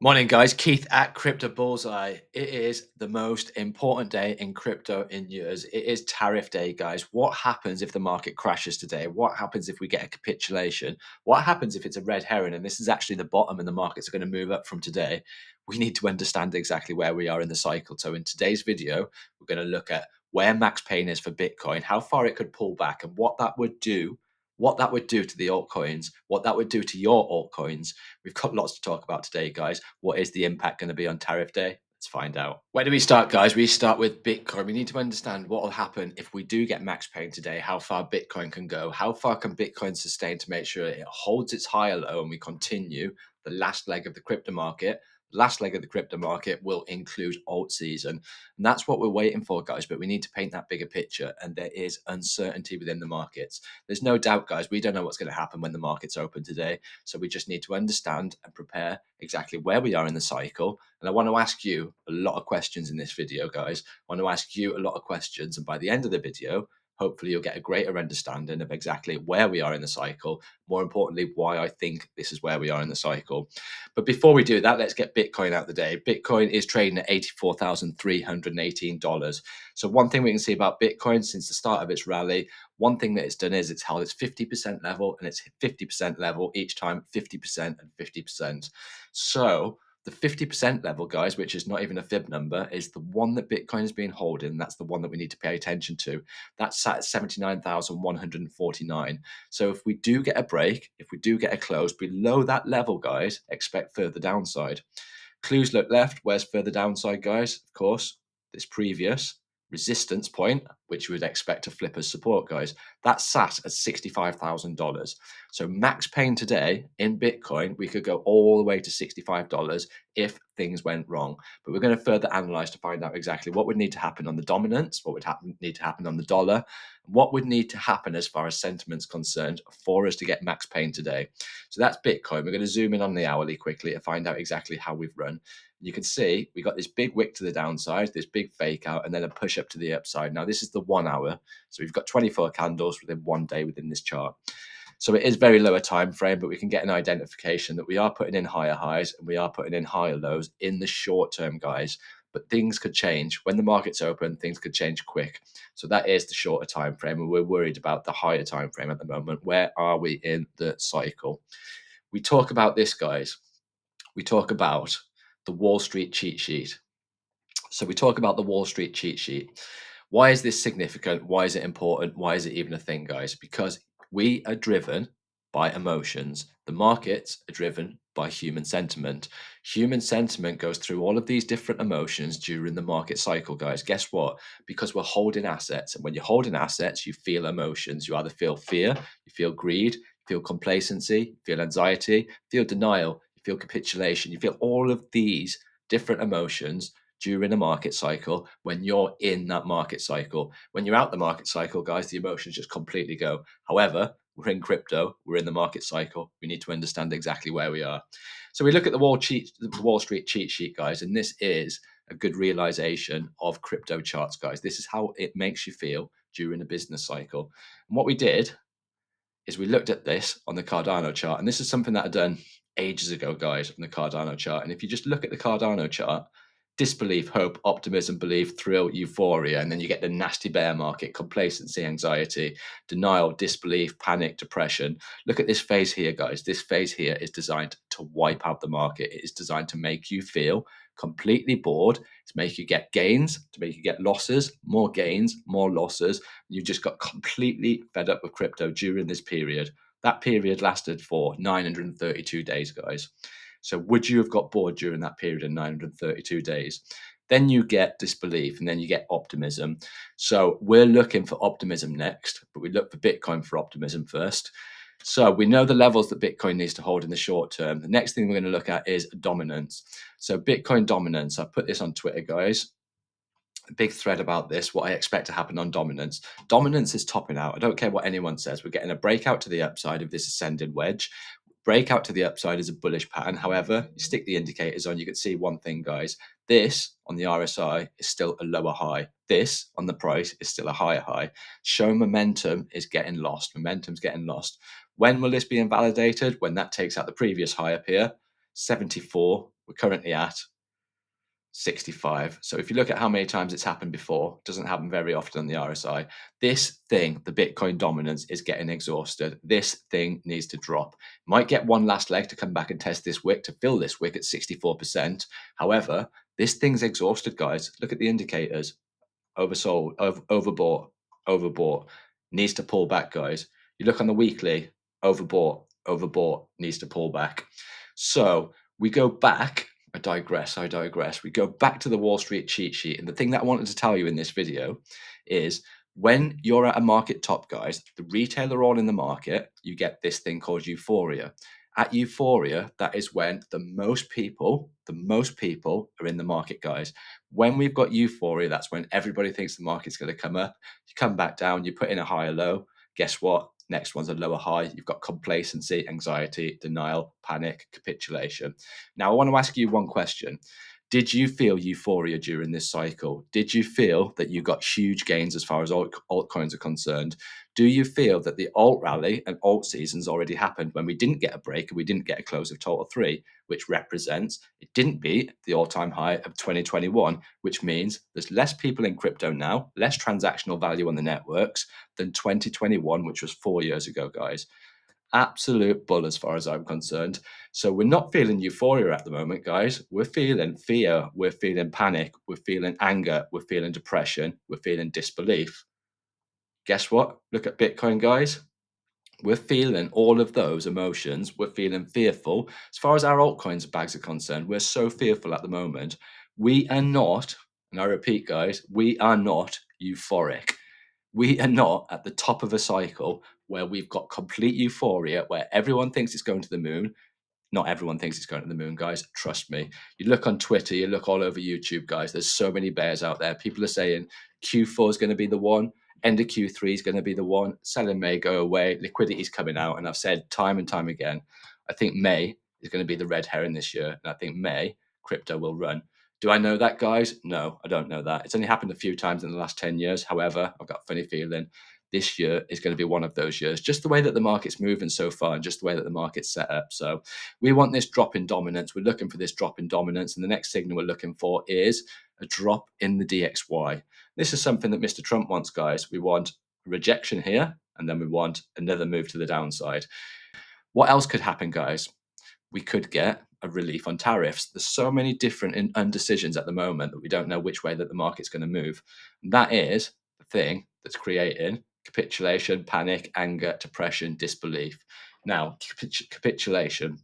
Morning, guys. Keith at Crypto Bullseye. It is the most important day in crypto in years. It is tariff day, guys. What happens if the market crashes today? What happens if we get a capitulation? What happens if it's a red herring and this is actually the bottom and the markets are going to move up from today? We need to understand exactly where we are in the cycle. So, in today's video, we're going to look at where max pain is for Bitcoin, how far it could pull back, and what that would do to the altcoins, what that would do to your altcoins. We've got lots to talk about today, guys. What is the impact going to be on tariff day? Let's find out. Where do we start, guys? We start with Bitcoin. We need to understand what will happen if we do get max pain today, how far Bitcoin can go, how far can Bitcoin sustain to make sure it holds its higher low and we continue the last leg of the crypto market. Last leg of the crypto market will include alt season. And that's what we're waiting for, guys. But we need to paint that bigger picture. And there is uncertainty within the markets. There's no doubt, guys, we don't know what's going to happen when the markets open today. So we just need to understand and prepare exactly where we are in the cycle. And I want to ask you a lot of questions in this video, guys. I want to ask you a lot of questions. And by the end of the video, hopefully you'll get a greater understanding of exactly where we are in the cycle. More importantly, why I think this is where we are in the cycle. But before we do that, let's get Bitcoin out of the day. Bitcoin is trading at $84,318. So one thing we can see about Bitcoin since the start of its rally, one thing that it's done is it's held its 50% level and its 50% level each time, 50% and 50%. So the 50% level, guys, which is not even a fib number, is the one that Bitcoin has been holding. That's the one that we need to pay attention to. That's sat at 79,149. So if we do get a break, if we do get a close below that level, guys, expect further downside. Clues look left. Where's further downside, guys? Of course, this previous resistance point, which you would expect to flip as support, guys, that sat at $65,000. So max pain today in Bitcoin, we could go all the way to $65 if things went wrong. But we're going to further analyze to find out exactly what would need to happen on the dominance, what would need to happen on the dollar, what would need to happen as far as sentiment's concerned for us to get max pain today. So that's Bitcoin. We're going to zoom in on the hourly quickly to find out exactly how we've run. You can see we got this big wick to the downside, this big fake out, and then a push up to the upside. Now, this is the 1 hour. So we've got 24 candles within one day within this chart. So it is very lower time frame, but we can get an identification that we are putting in higher highs and we are putting in higher lows in the short term, guys. But things could change when the market's open. Things could change quick. So that is the shorter time frame, and we're worried about the higher time frame at the moment. Where are we in the cycle? We talk about this, guys. We talk about the Wall Street cheat sheet. So we talk about the Wall Street cheat sheet. Why is this significant? Why is it important? Why is it even a thing, guys? Because we are driven by emotions. The markets are driven by human sentiment. Human sentiment goes through all of these different emotions during the market cycle, guys. Guess what? Because we're holding assets. And when you're holding assets, you feel emotions. You either feel fear, you feel greed, you feel complacency, you feel anxiety, you feel denial, you feel capitulation. You feel all of these different emotions during a market cycle when you're in that market cycle. When you're out the market cycle, guys, the emotions just completely go. However, we're in crypto, we're in the market cycle. We need to understand exactly where we are. So we look at the Wall Street cheat sheet, guys, and this is a good realization of crypto charts, guys. This is how it makes you feel during a business cycle. And what we did is we looked at this on the Cardano chart, and this is something that I done ages ago, guys, on the Cardano chart. And if you just look at the Cardano chart, disbelief, hope, optimism, belief, thrill, euphoria, and then you get the nasty bear market, complacency, anxiety, denial, disbelief, panic, depression. Look at this phase here, guys. This phase here is designed to wipe out the market. It is designed to make you feel completely bored, to make you get gains, to make you get losses, more gains, more losses. You just got completely fed up with crypto during this period. That period lasted for 932 days, guys. So would you have got bored during that period of 932 days? Then you get disbelief and then you get optimism. So we're looking for optimism next, but we look for Bitcoin for optimism first. So we know the levels that Bitcoin needs to hold in the short term. The next thing we're going to look at is dominance. So Bitcoin dominance, I put this on Twitter, guys. A big thread about this, what I expect to happen on dominance. Dominance is topping out. I don't care what anyone says. We're getting a breakout to the upside of this ascending wedge. Breakout to the upside is a bullish pattern. However, you stick the indicators on, you can see one thing, guys. This on the RSI is still a lower high. This on the price is still a higher high. Show momentum is getting lost. Momentum's getting lost. When will this be invalidated? When that takes out the previous high up here. 74. We're currently at 65. So if you look at how many times it's happened before, it doesn't happen very often on the RSI. This thing, the Bitcoin dominance, is getting exhausted. This thing needs to drop. Might get one last leg to come back and test this wick to fill this wick at 64%. However, this thing's exhausted, guys. Look at the indicators. Oversold, overbought, overbought. Needs to pull back, guys. You look on the weekly, overbought, overbought, needs to pull back. So we go back. I digress. We go back to the Wall Street cheat sheet. And the thing that I wanted to tell you in this video is when you're at a market top, guys, the retailer all in the market, you get this thing called euphoria. At euphoria, that is when the most people are in the market, guys. When we've got euphoria, that's when everybody thinks the market's going to come up. You come back down, you put in a higher low. Guess what? Next one's a lower high. You've got complacency, anxiety, denial, panic, capitulation. Now, I want to ask you one question. Did you feel euphoria during this cycle? Did you feel that you got huge gains as far as altcoins are concerned? Do you feel that the alt rally and alt seasons already happened when we didn't get a break and we didn't get a close of total 3, which represents it didn't beat the all-time high of 2021, which means there's less people in crypto now, less transactional value on the networks than 2021, which was 4 years ago, guys. Absolute bull as far as I'm concerned. So we're not feeling euphoria at the moment, guys. We're feeling fear, we're feeling panic, we're feeling anger, we're feeling depression, we're feeling disbelief. Guess what? Look at Bitcoin, guys. We're feeling all of those emotions. We're feeling fearful. As far as our altcoins bags are concerned, we're so fearful at the moment. We are not, and I repeat, guys, we are not euphoric. We are not at the top of a cycle where we've got complete euphoria, where everyone thinks it's going to the moon. Not everyone thinks it's going to the moon, guys. Trust me. You look on Twitter, you look all over YouTube, guys. There's so many bears out there. People are saying Q4 is going to be the one. End of Q3 is going to be the one. Selling may go away. Liquidity is coming out. And I've said time and time again, I think May is going to be the red herring this year. And I think May, crypto will run. Do I know that, guys? No, I don't know that. It's only happened a few times in the last 10 years. However, I've got a funny feeling this year is going to be one of those years, just the way that the market's moving so far and just the way that the market's set up. So we want this drop in dominance. We're looking for this drop in dominance. And the next signal we're looking for is a drop in the DXY. This is something that Mr. Trump wants, guys. We want rejection here, and then we want another move to the downside. What else could happen, guys? We could get a relief on tariffs. There's so many different undecisions at the moment that we don't know which way that the market's going to move. And that is the thing that's creating capitulation, panic, anger, depression, disbelief. Now, capitulation.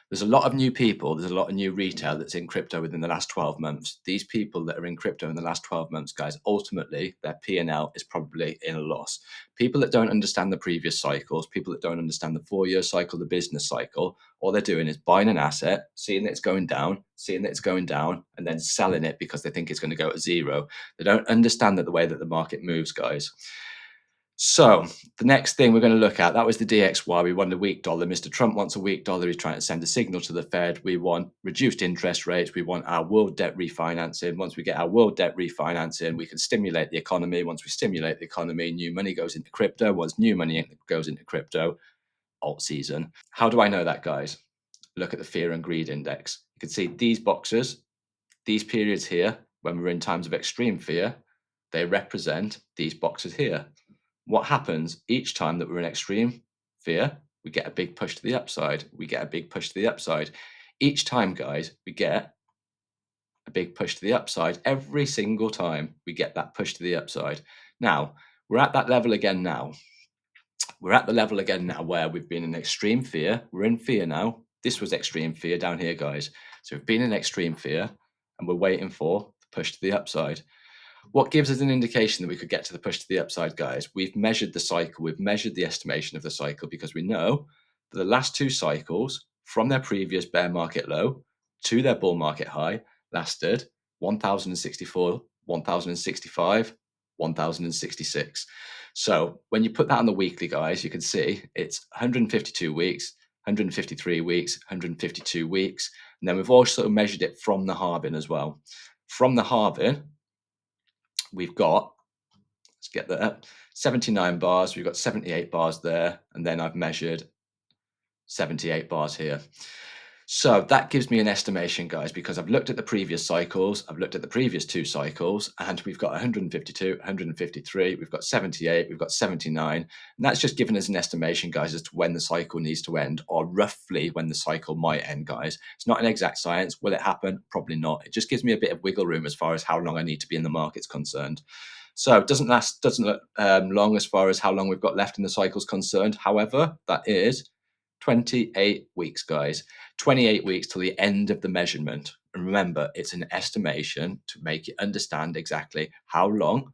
There's a lot of new people, there's a lot of new retail that's in crypto within the last 12 months. These people that are in crypto in the last 12 months, guys, ultimately their P&L is probably in a loss. People that don't understand the previous cycles, people that don't understand the 4-year cycle, the business cycle, all they're doing is buying an asset, seeing that it's going down, and then selling it because they think it's going to go to zero. They don't understand that the way that the market moves, guys. So the next thing we're going to look at, that was the DXY. We want a weak dollar. Mr. Trump wants a weak dollar. He's trying to send a signal to the Fed. We want reduced interest rates. We want our world debt refinancing. Once we get our world debt refinancing, we can stimulate the economy. Once we stimulate the economy, new money goes into crypto. Once new money goes into crypto, alt season. How do I know that, guys? Look at the fear and greed index. You can see these boxes, these periods here, when we're in times of extreme fear, they represent these boxes here. What happens each time that we're in extreme fear? We get a big push to the upside. Each time, guys, we get a big push to the upside. Every single time we get that push to the upside. Now, we're at that level again now. We're at the level again now where we've been in extreme fear. We're in fear now. This was extreme fear down here, guys. So we've been in extreme fear and we're waiting for the push to the upside. What gives us an indication that we could get to the push to the upside, guys? We've measured the cycle. We've measured the estimation of the cycle because we know that the last 2 cycles from their previous bear market low to their bull market high lasted 1,064, 1,065, 1,066. So when you put that on the weekly, guys, you can see it's 152 weeks, 153 weeks, 152 weeks. And then we've also measured it from the halving as well. From the halving, we've got, let's get that up, 79 bars. We've got 78 bars there. And then I've measured 78 bars here. So that gives me an estimation, guys, because I've looked at the previous cycles, I've looked at the previous 2 cycles, and we've got 152, 153, we've got 78, we've got 79. And that's just given us an estimation, guys, as to when the cycle needs to end, or roughly when the cycle might end, guys. It's not an exact science. Will it happen? Probably not. It just gives me a bit of wiggle room as far as how long I need to be in the market's concerned. So it doesn't look long as far as how long we've got left in the cycle's concerned. However, that is 28 weeks, guys. 28 weeks till the end of the measurement. And remember, it's an estimation to make you understand exactly how long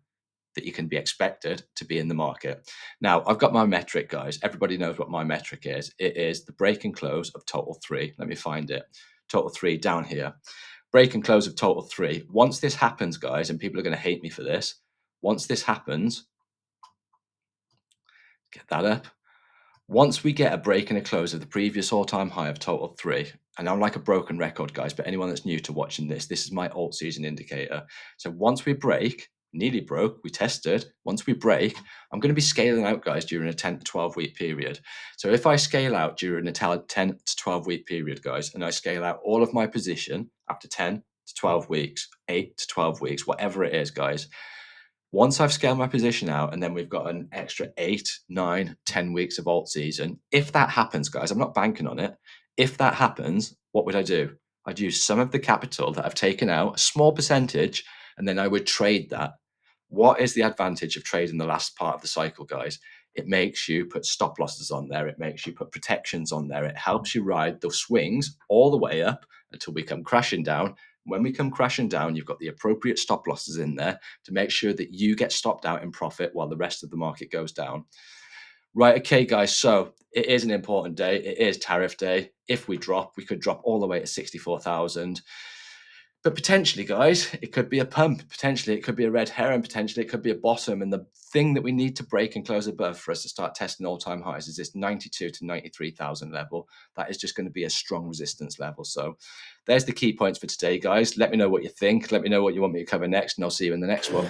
that you can be expected to be in the market. Now, I've got my metric, guys. Everybody knows what my metric is. It is the break and close of total 3. Let me find it. Total 3 down here. Break and close of total 3. Once this happens, guys, and people are going to hate me for this, once this happens, get that up. Once we get a break and a close of the previous all-time high of total 3, and I'm like a broken record, guys, but anyone that's new to watching this is my alt season indicator. So once we break, nearly broke, we tested. Once we break, I'm going to be scaling out, guys, during a 10 to 12 week period. So if I scale out during a 10 to 12 week period, guys, and I scale out all of my position after 10 to 12 weeks, 8 to 12 weeks, whatever it is, guys, once I've scaled my position out and then we've got an extra 8, 9, 10 weeks of alt season, if that happens, guys, I'm not banking on it. If that happens, what would I do? I'd use some of the capital that I've taken out, a small percentage, and then I would trade that. What is the advantage of trading the last part of the cycle, guys? It makes you put stop losses on there. It makes you put protections on there. It helps you ride the swings all the way up until we come crashing down. When we come crashing down, you've got the appropriate stop losses in there to make sure that you get stopped out in profit while the rest of the market goes down. Right, okay, guys, so it is an important day. It is tariff day. If we drop, we could drop all the way to 64,000. But potentially, guys, it could be a pump. Potentially, it could be a red herring. Potentially, it could be a bottom. And the thing that we need to break and close above for us to start testing all-time highs is this 92 to 93,000 level. That is just going to be a strong resistance level. So there's the key points for today, guys. Let me know what you think. Let me know what you want me to cover next, and I'll see you in the next one.